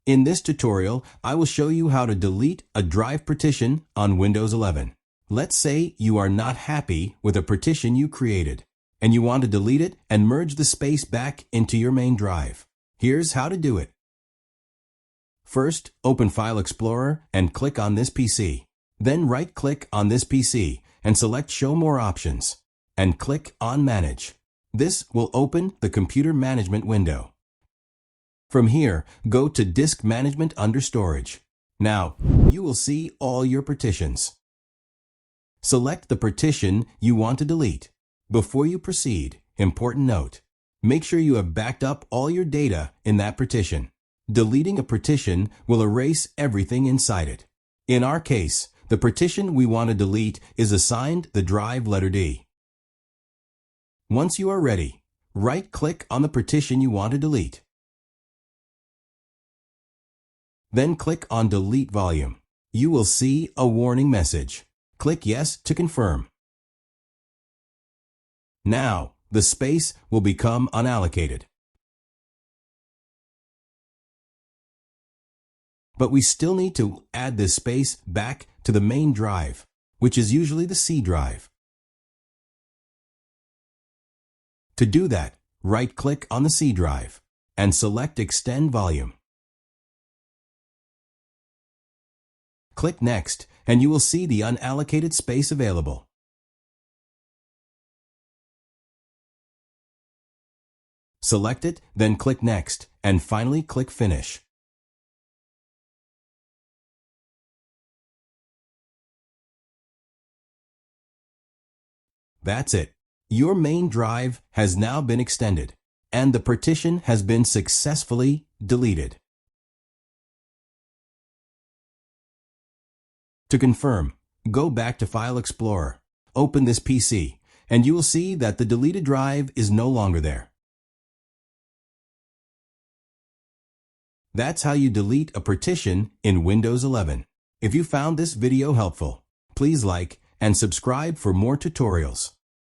In this tutorial, I will show you how to delete a drive partition on Windows 11. Let's say you are not happy with a partition you created, and you want to delete it and merge the space back into your main drive. Here's how to do it. First, open File Explorer and click on this PC. Then right-click on this PC and select Show More Options, and click on Manage. This will open the Computer Management window. From here, go to Disk Management under Storage. Now, you will see all your partitions. Select the partition you want to delete. Before you proceed, important note: make sure you have backed up all your data in that partition. Deleting a partition will erase everything inside it. In our case, the partition we want to delete is assigned the drive letter D. Once you are ready, right-click on the partition you want to delete. Then click on Delete Volume. You will see a warning message. Click Yes to confirm. Now, the space will become unallocated. But we still need to add this space back to the main drive, which is usually the C drive. To do that, right-click on the C drive and select Extend Volume. Click Next, and you will see the unallocated space available. Select it, then click Next, and finally click Finish. That's it. Your main drive has now been extended, and the partition has been successfully deleted. To confirm, go back to File Explorer, open this PC, and you will see that the deleted drive is no longer there. That's how you delete a partition in Windows 11. If you found this video helpful, please like and subscribe for more tutorials.